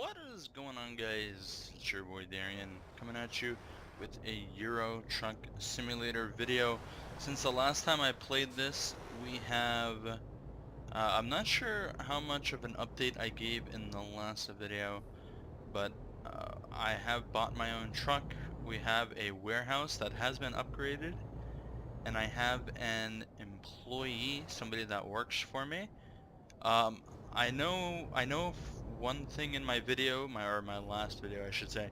What is going on, guys? It's your boy Darian coming at you with a Euro Truck Simulator video. Since the last time I played this, we have I'm not sure how much of an update I gave in the last video, but I have bought my own truck. We have a warehouse that has been upgraded, and I have an employee, somebody that works for me. Um, I know one thing in my video, my last video I should say,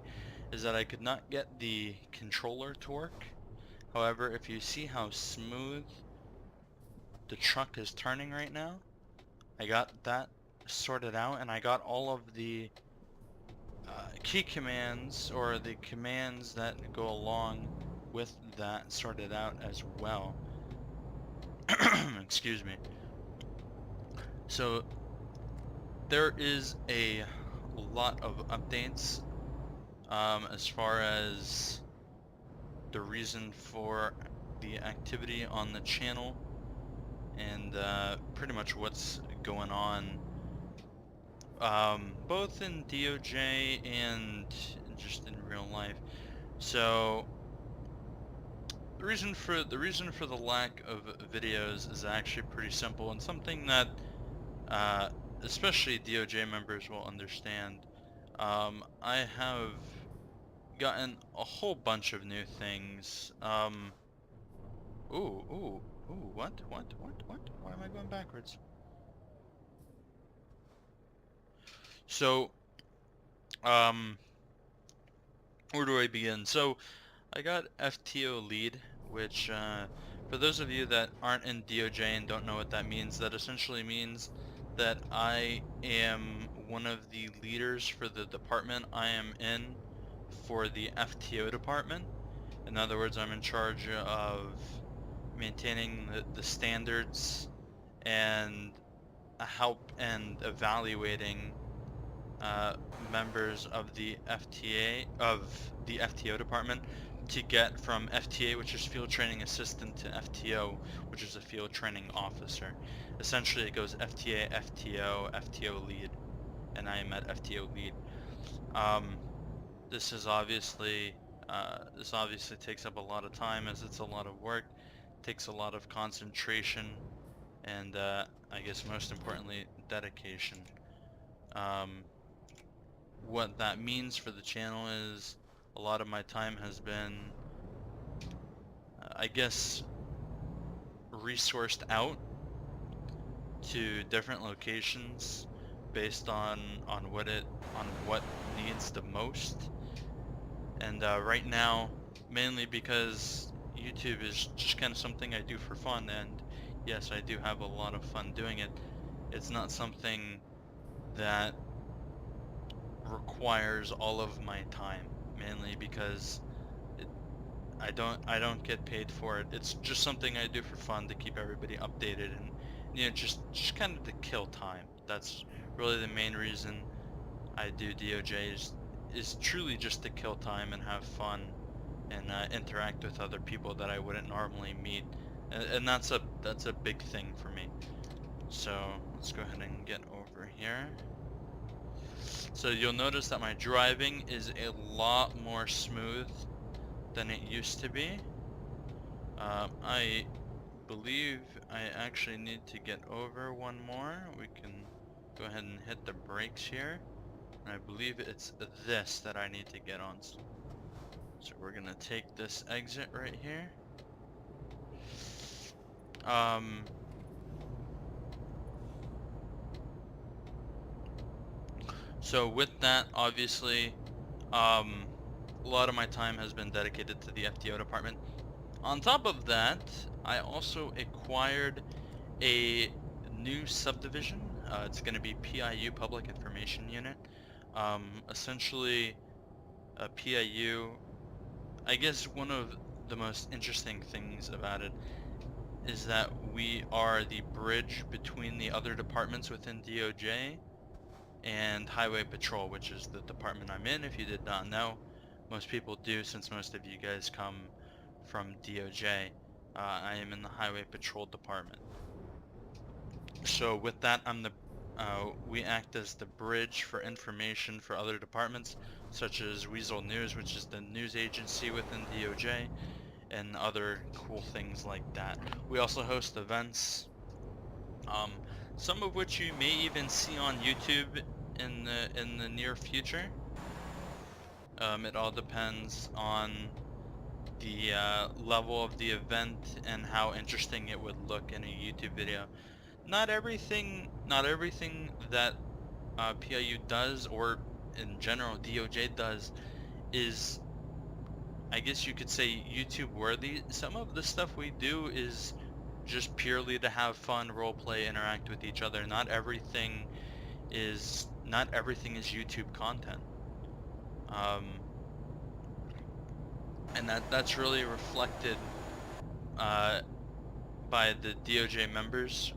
is that I could not get the controller to work. However, if you see how smooth the truck is turning right now, I got that sorted out, and I got all of the key commands, or the commands that go along with that, sorted out as well. Excuse me. So there is a lot of updates as far as the reason for the activity on the channel, and pretty much what's going on both in DOJ and just in real life. So the reason for the lack of videos is actually pretty simple, and something that especially DOJ members will understand. I have gotten a whole bunch of new things. What? Why am I going backwards? So, where do I begin? So, I got FTO lead, which, for those of you that aren't in DOJ and don't know what that means, that essentially means that I am one of the leaders for the department I am in for the FTO department. In other words, I'm in charge of maintaining the standards and help and evaluating members of the FTO department to get from FTA, which is Field Training Assistant, to FTO, which is a Field Training Officer. Essentially, it goes FTA, FTO, FTO lead, and I am at FTO lead. This obviously takes up a lot of time, as it's a lot of work, takes a lot of concentration, and I guess most importantly, dedication. What that means for the channel is a lot of my time has been, I guess, resourced out to different locations based on what needs the most. And right now, mainly because YouTube is just kind of something I do for fun, and yes, I do have a lot of fun doing it. It's not something that requires all of my time, mainly because I don't get paid for it. It's just something I do for fun to keep everybody updated, and just kind of to kill time. That's really the main reason I do DOJ, is truly just to kill time and have fun and interact with other people that I wouldn't normally meet, and that's a big thing for me. So let's go ahead and get over here. So you'll notice that my driving is a lot more smooth than it used to be. I believe I actually need to get over one more. We can go ahead and hit the brakes here. And I believe it's this that I need to get on. So we're gonna take this exit right here. So with that, obviously, a lot of my time has been dedicated to the FTO department. On top of that, I also acquired a new subdivision. It's going to be PIU, Public Information Unit. Essentially, a PIU, I guess one of the most interesting things about it is that we are the bridge between the other departments within DOJ and Highway Patrol, which is the department I'm in. If you did not know, most people do, since most of you guys come from DOJ. I am in the Highway Patrol department. So with that, I'm the We act as the bridge for information for other departments, such as Weasel News, which is the news agency within DOJ, and other cool things like that. We also host events, um, some of which you may even see on YouTube in the near future. It all depends on the level of the event and how interesting it would look in a YouTube video. Not everything that PIU does, or in general DOJ does, is, I guess you could say, YouTube worthy. Some of the stuff we do is just purely to have fun, roleplay, interact with each other. Not everything is YouTube content. And that's really reflected by the DOJ members.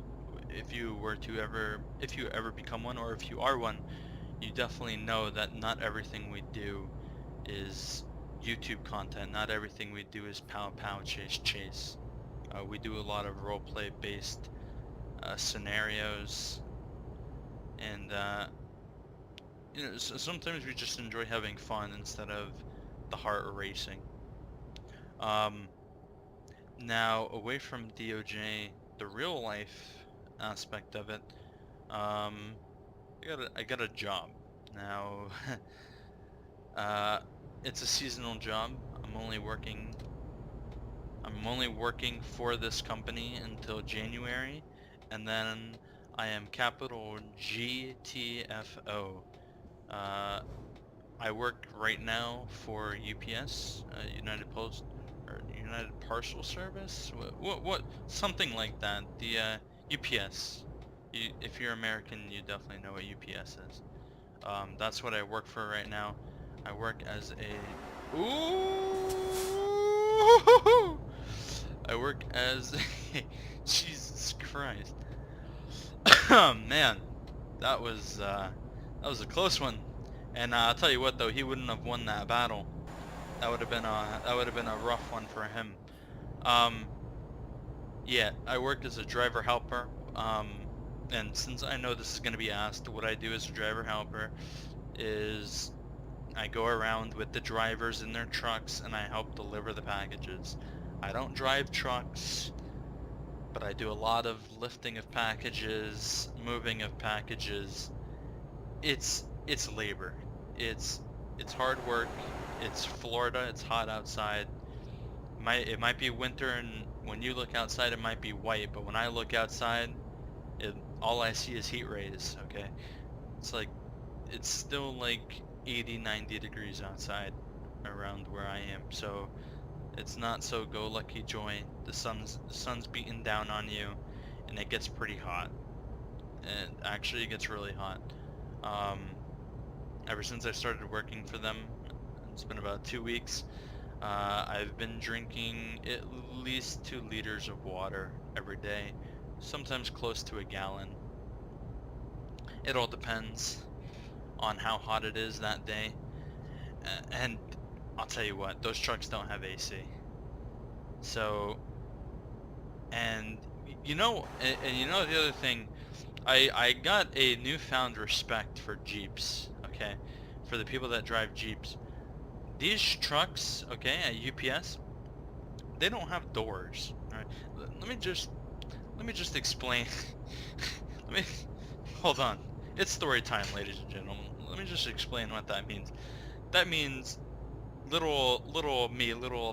If you ever become one, or if you are one, you definitely know that not everything we do is YouTube content. Not everything we do is pow pow chase chase. We do a lot of roleplay based scenarios, and so sometimes we just enjoy having fun instead of the heart racing. Now, away from DOJ, the real life aspect of it, I got a job now. It's a seasonal job. I'm only working for this company until January, and then I am capital GTFO. I work right now for UPS, United Parcel Service. What something like that. The UPS. If you're American, you definitely know what UPS is. That's what I work for right now. I work as a... Ooh! I work as... Jesus Christ. Man, that was a close one. And I'll tell you what, though, he wouldn't have won that battle. That would have been a rough one for him. Yeah, I work as a driver helper. And since I know this is going to be asked, what I do as a driver helper is I go around with the drivers in their trucks and I help deliver the packages. I don't drive trucks, but I do a lot of lifting of packages, moving of packages. It's labor. It's hard work. It's Florida. It's hot outside. It might be winter, and when you look outside, it might be white. But when I look outside, all I see is heat rays. Okay, it's still like 80, 90 degrees outside around where I am. So it's not so go lucky joy. The sun's beating down on you, and it gets pretty hot. And actually, it gets really hot. Ever since I started working for them, it's been about 2 weeks, I've been drinking at least 2 liters of water every day, sometimes close to a gallon. It all depends on how hot it is that day. And I'll tell you what, those trucks don't have AC. So, and you know the other thing, I got a newfound respect for Jeeps, okay? For the people that drive Jeeps. These trucks, okay, at UPS, they don't have doors, alright? Let me just explain. Hold on. It's story time, ladies and gentlemen. Let me just explain what that means. That means little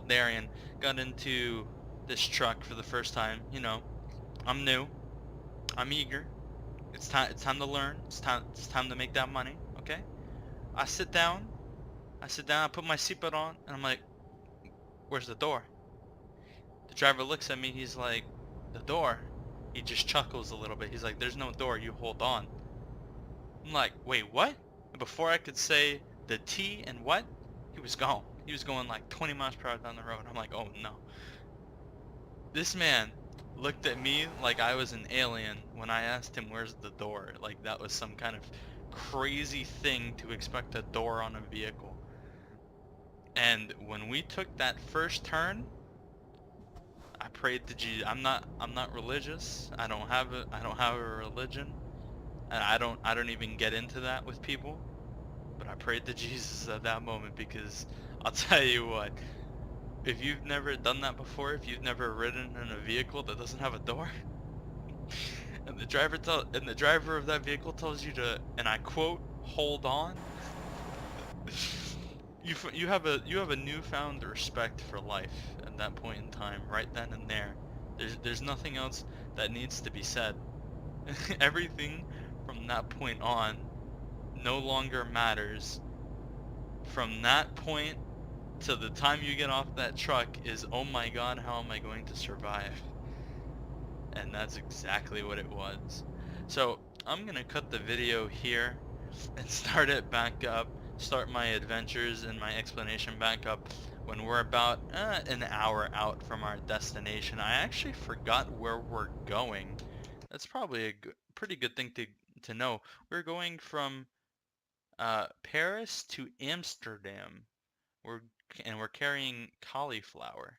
Darian got into this truck for the first time. You know, I'm new. I'm eager. It's time to learn. It's time to make that money, okay? I sit down, I put my seatbelt on, and I'm like, where's the door? The driver looks at me, he's like, the door? He just chuckles a little bit. He's like, there's no door, you hold on. I'm like, wait, what? And before I could say the T and what, he was gone. He was going like 20 miles per hour down the road. I'm like, oh no. This man looked at me like I was an alien when I asked him where's the door. Like that was some kind of crazy thing to expect a door on a vehicle. And when we took that first turn, I prayed to Jesus. I'm not religious. I don't have a religion. and I don't even get into that with people, but I prayed to Jesus at that moment, because I'll tell you what, if you've never done that before, if you've never ridden in a vehicle that doesn't have a door, and the driver of that vehicle tells you to, and I quote, hold on, you have a newfound respect for life at that point in time, right then and there. There's nothing else that needs to be said. Everything from that point on no longer matters. From that point to the time you get off that truck is, oh my god, how am I going to survive? And that's exactly what it was. So I'm gonna cut the video here and start it back up, start my adventures and my explanation back up when we're about an hour out from our destination. I actually forgot where we're going. That's probably a pretty good thing to know. We're going from Paris to Amsterdam. We're carrying cauliflower.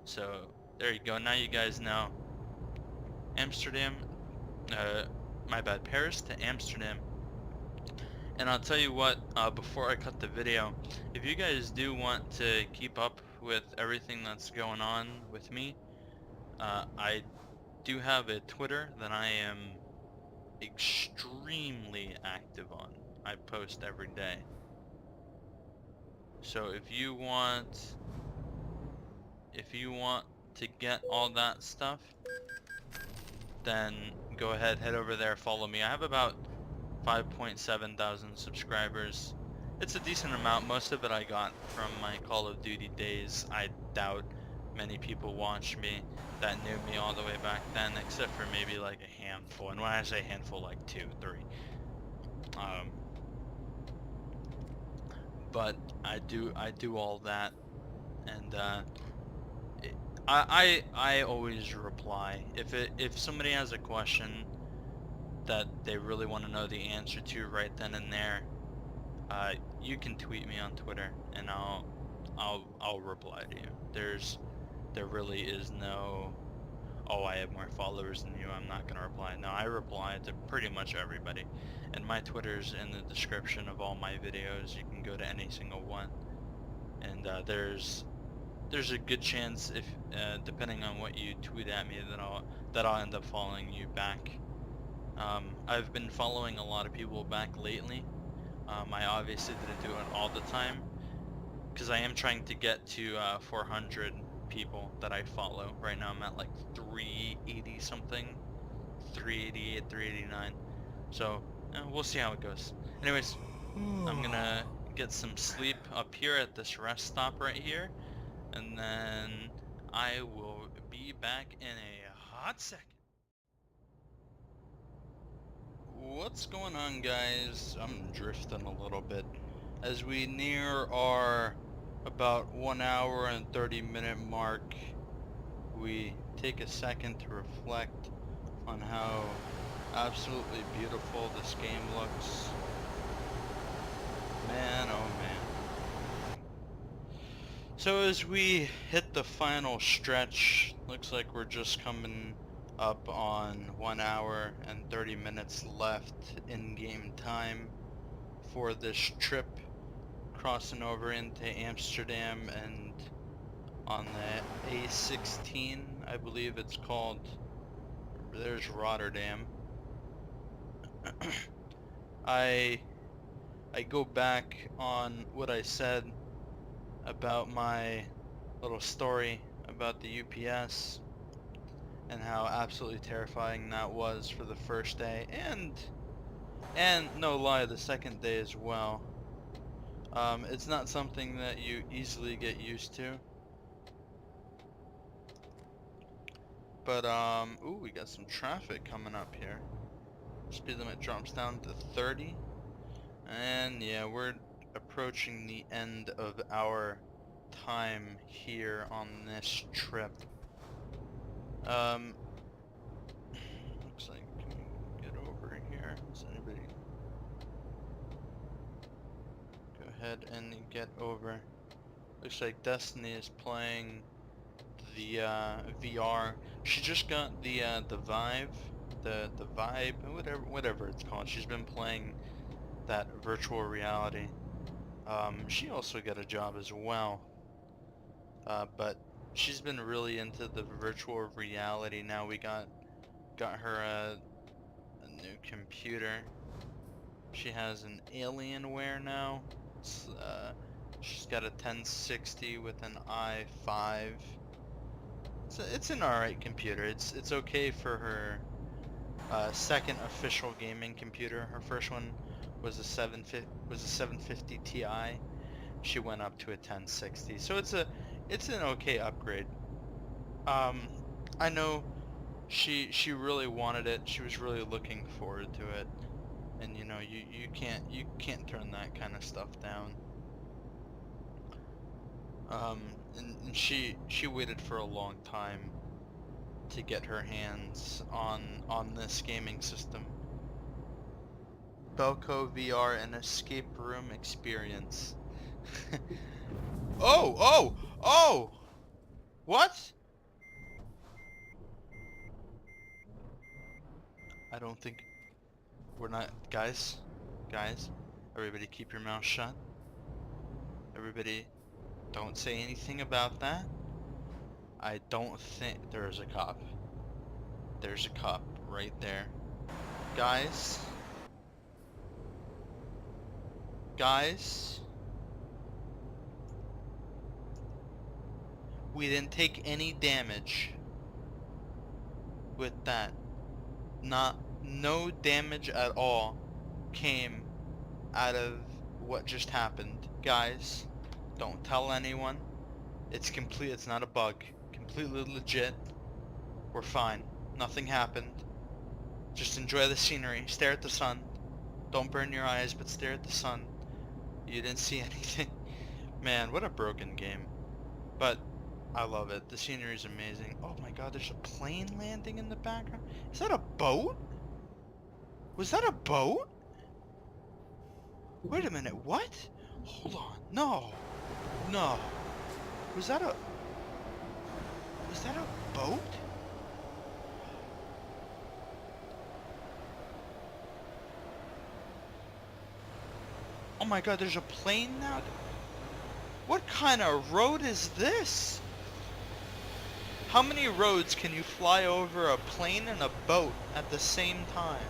So there you go. Now you guys know. Amsterdam, my bad, Paris to Amsterdam. And I'll tell you what, before I cut the video, if you guys do want to keep up with everything that's going on with me, I do have a Twitter that I am extremely active on. I post every day. So if you want to get all that stuff, then go ahead, head over there, follow me. I have about 5.7 thousand subscribers. It's a decent amount. Most of it I got from my Call of Duty days. I doubt many people watched me that knew me all the way back then, except for maybe like a handful. And when I say handful, like 2, 3. But I do all that, and I always reply if somebody has a question that they really want to know the answer to right then and there. You can tweet me on Twitter, and I'll reply to you. There really is no, oh, I have more followers than you, I'm not gonna reply. No, I reply to pretty much everybody, and my Twitter's in the description of all my videos. You can go to any single one, and there's a good chance, if depending on what you tweet at me, that I'll end up following you back. I've been following a lot of people back lately. I obviously didn't do it all the time, because I am trying to get to 400 people that I follow. Right now I'm at like 380 something, 388, 389. So we'll see how it goes. Anyways, I'm gonna get some sleep up here at this rest stop right here, and then I will be back in a hot second. What's going on, guys? I'm drifting a little bit as we near our about 1 hour and 30-minute mark. We take a second to reflect on how absolutely beautiful this game looks. Man, oh man. So as we hit the final stretch, looks like we're just coming up on 1 hour and 30 minutes left in game time for this trip, crossing over into Amsterdam and on the A16, I believe it's called. There's Rotterdam. I go back on what I said about my little story about the UPS and how absolutely terrifying that was for the first day, and no lie, the second day as well. It's not something that you easily get used to. But ooh, we got some traffic coming up here. Speed limit drops down to 30. And yeah, we're approaching the end of our time here on this trip. Looks like, can we get over here? Does anybody go ahead and get over? Looks like Destiny is playing the VR. She just got the Vive, the Vibe, whatever it's called. She's been playing that virtual reality. She also got a job as well, but she's been really into the virtual reality. Now we got her a new computer. She has an Alienware now. She's got a 1060 with an i5. It's an alright computer. It's okay for her second official gaming computer. Her first one was a 750 Ti. She went up to a 1060, so it's an okay upgrade. I know she really wanted it. She was really looking forward to it, and you know you can't turn that kind of stuff down. And she waited for a long time to get her hands on this gaming system. Belko VR, an escape room experience. Oh! What? I don't think we're not, guys, everybody keep your mouth shut. Everybody don't say anything about that. I don't think there's a cop. There's a cop right there. Guys, we didn't take any damage with that. No damage at all came out of what just happened. Guys, don't tell anyone. It's not a bug. Completely legit. We're fine. Nothing happened. Just enjoy the scenery. Stare at the sun. Don't burn your eyes, but stare at the sun. You didn't see anything. Man, what a broken game. But I love it. The scenery is amazing. Oh my god, there's a plane landing in the background. Is that a boat? Was that a boat? Wait a minute, what? Hold on. No. Was that a boat? Oh my god, there's a plane now? What kind of road is this? How many roads can you fly over a plane and a boat at the same time?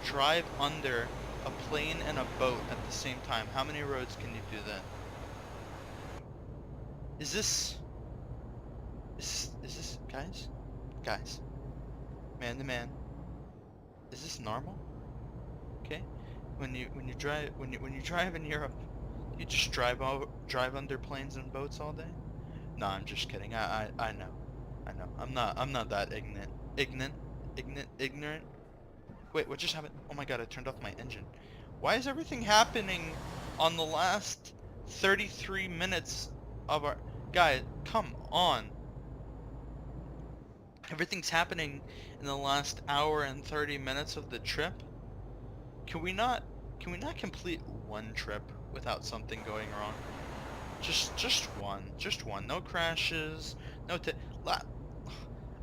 Drive under a plane and a boat at the same time. How many roads can you do that? Is this guys, man to man, is this normal? Okay, when you drive in Europe, you just drive under planes and boats all day? No, I'm just kidding. I know. I'm not that ignorant. Wait, what just happened? Oh my god, I turned off my engine. Why is everything happening on the last 33 minutes of our... Guys, come on. Everything's happening in the last hour and 30 minutes of the trip. Can we not complete one trip without something going wrong? Just one. No crashes. No. I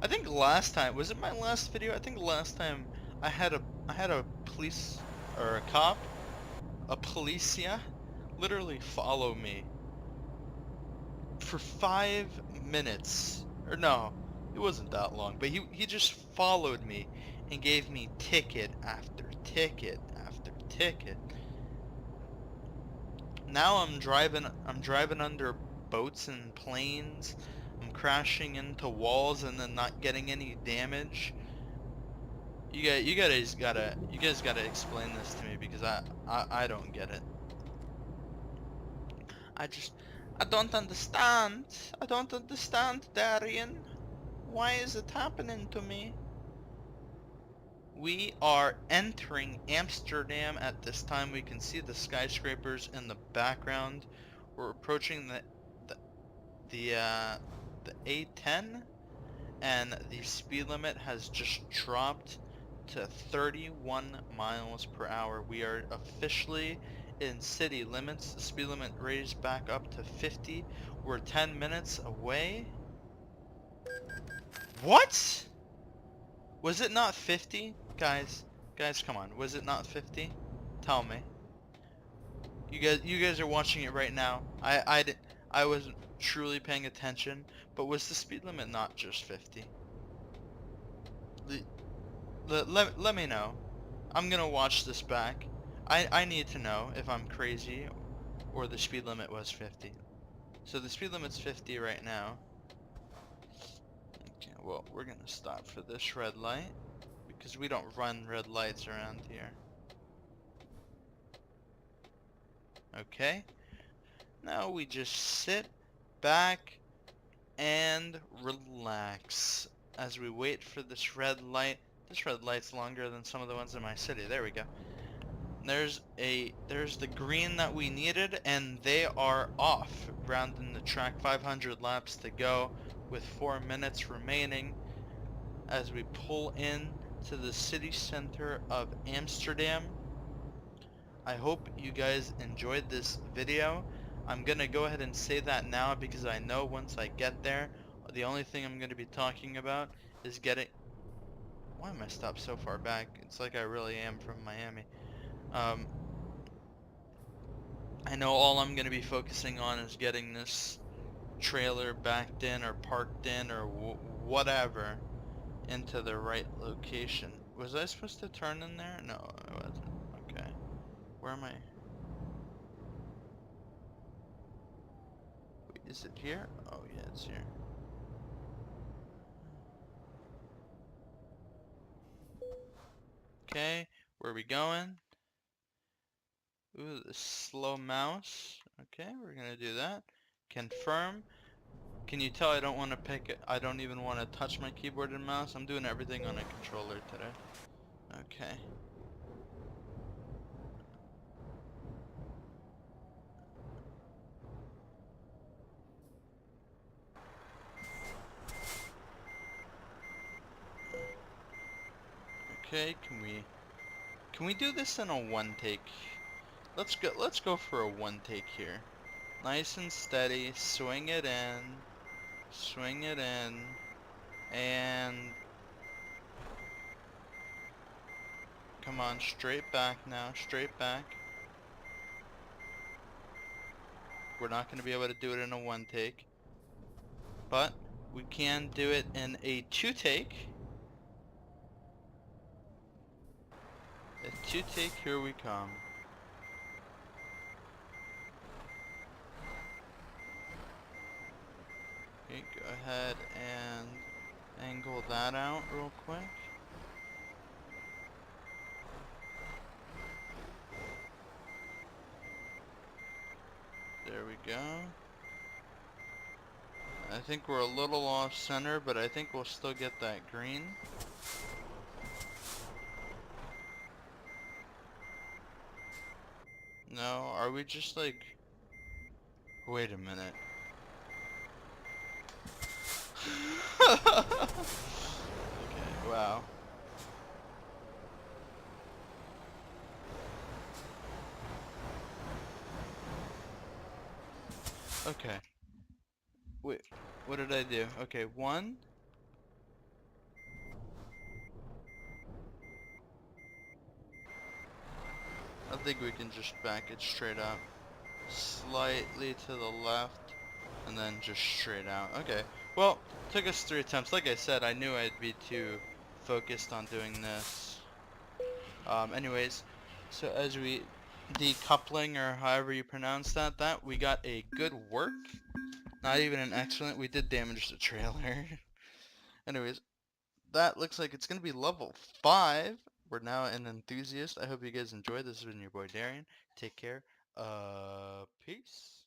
think last time, was it my last video? I think last time I had a police or a cop, a policia, literally follow me for 5 minutes. Or no, it wasn't that long, but he just followed me and gave me ticket after ticket after ticket. Now I'm driving under boats and planes. I'm crashing into walls and then not getting any damage. You guys gotta explain this to me, because I don't get it. I don't understand. I don't understand, Darian. Why is it happening to me? We are entering Amsterdam at this time. We can see the skyscrapers in the background. We're approaching the A10, and the speed limit has just dropped to 31 miles per hour. We are officially in city limits. The speed limit raised back up to 50. We're 10 minutes away. What? Was it not 50? Guys, come on. Was it not 50? Tell me. You guys are watching it right now. I wasn't truly paying attention, but was the speed limit not just 50? Let me know. I'm gonna watch this back. I need to know if I'm crazy or the speed limit was 50. So the speed limit's 50 right now. Okay, well, we're gonna stop for this red light because we don't run red lights around here. Okay. Now we just sit back and relax as we wait for this red light. This red light's longer than some of the ones in my city. There we go. There's the green that we needed, and they are off. Rounding the track, 500 laps to go with 4 minutes remaining as we pull in to the city center of Amsterdam. I hope you guys enjoyed this video. I'm gonna go ahead and say that now because I know once I get there, the only thing I'm gonna be talking about is getting... Why am I stopped so far back? It's like I really am from Miami. I know all I'm gonna be focusing on is getting this trailer backed in or parked in or whatever into the right location. Was I supposed to turn in there? No, I wasn't. Okay. Where am I? Wait, is it here? Oh yeah, it's here. Okay, where are we going? Ooh, the slow mouse. Okay, we're gonna do that. Confirm. Can you tell I don't want to pick it? I don't even want to touch my keyboard and mouse. I'm doing everything on a controller today. Okay. Okay, can we do this in a one take? Let's go for a one take here. Nice and steady, swing it in, and come on, straight back now, straight back. We're not going to be able to do it in a one take, but we can do it in a two take. A two take, here we come. Okay, go ahead and angle that out real quick. There we go. I think we're a little off center, but I think we'll still get that green. No, are we just like... Wait a minute. Okay, wow. Okay. Wait, what did I do? Okay, one. I think we can just back it straight up. Slightly to the left, and then just straight out. Okay, well, took us 3 attempts. Like I said, I knew I'd be too focused on doing this. Anyways, so as we decoupling, or however you pronounce that, we got a good work. Not even an excellent. We did damage the trailer. Anyways, that looks like it's gonna be level 5. We're now an enthusiast. I hope you guys enjoyed. This has been your boy Darian. Take care. Peace.